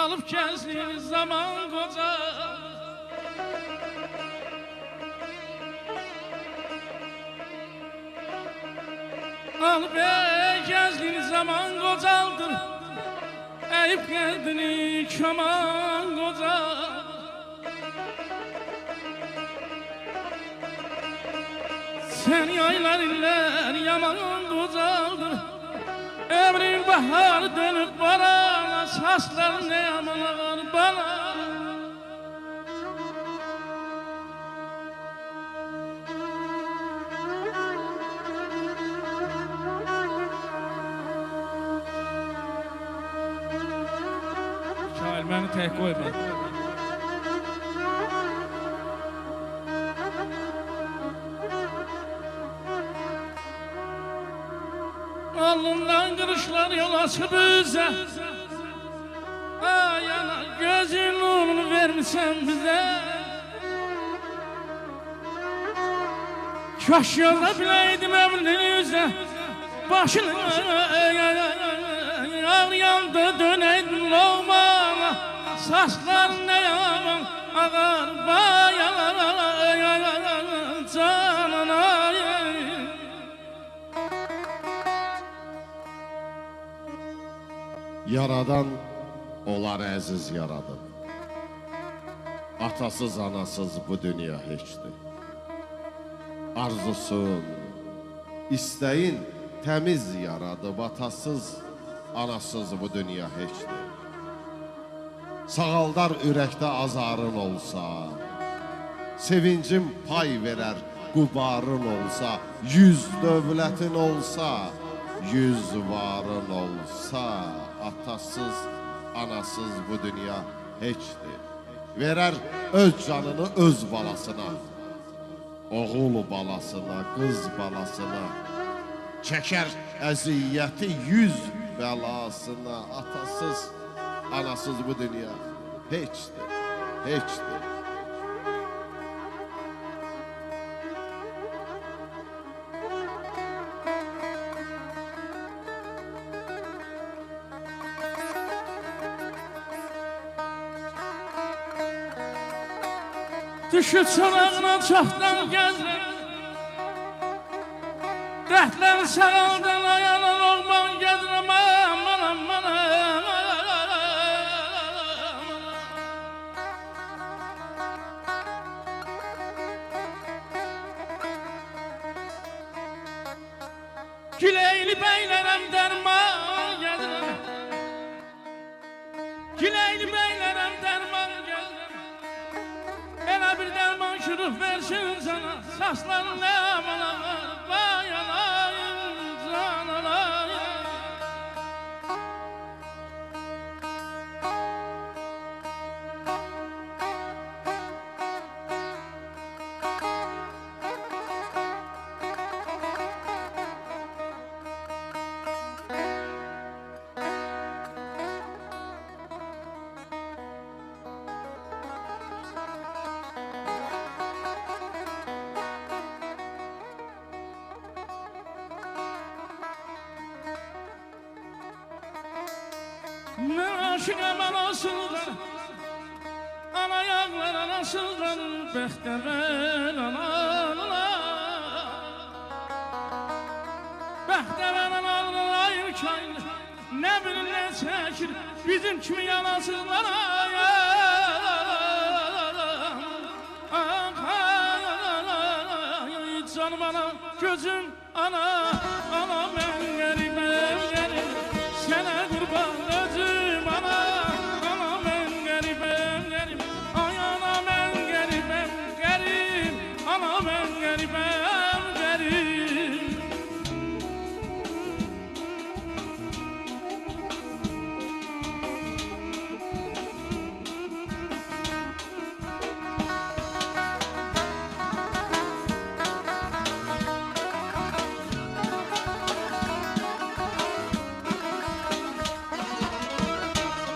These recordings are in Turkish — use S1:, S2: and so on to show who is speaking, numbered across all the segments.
S1: Alıp gençliğin zaman koca. Alıp gençliğin zaman kocaldır. Eyüp kendini kaman koca. Sen yaylar iller yaman kocaldır. Emrin bahar dönüp bana, saslar ne yaman ağır bana. Şair beni tek koyma. Alnından kırışlar yol açıp bize. Ay ana gözün nurunu vermişsen bize. Kaş yolda bileydim emrini yüze. Başını ağlayan da döneydin loğmana. Saçlar ne yaman ağar bayan canana.
S2: Yaradan onlar əziz yaradıb. Atasız, anasız bu dünya heçdir. Arzusun, istəyin təmiz yaradıb. Atasız, anasız bu dünya heçdir. Sağaldar ürəkdə azarın olsa, sevincim pay verər qubarın olsa, 100 dövlətin olsa, 100 varın olsa, atasız, anasız bu dünya heçdir. Verər öz canını öz balasına, oğul balasına, qız balasına, çəkər əziyyəti 100 bəlasına. Atasız, anasız bu dünya heçdir, heçdir.
S1: Düşüp çorağına çoxdan gəzir. Dəhtlər sağaldan ayanan oğman gəzir. Aman aman Güleyli beylərəm dərman gəzir. Güleyli beylərəm dərman gəzir. Elə bir dərman şuruf versin sana. Saçların ne aman aman bayanayım cananayım. Ne aşık aman olsunlar, ana yağlar nasıllar, Bəxtəvər analar. Bəxtəvər analar ayır kayır, ne bilir ne çəkir, bizim kimi yanasızlar. Canım ana, gözüm ana, ana ben garibim garib, sana kurban.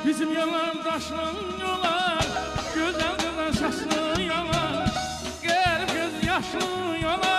S1: Bizim yollar daşlı yollar, güzel kızlar şaşlı yollar, gel göz yaşlı yollar.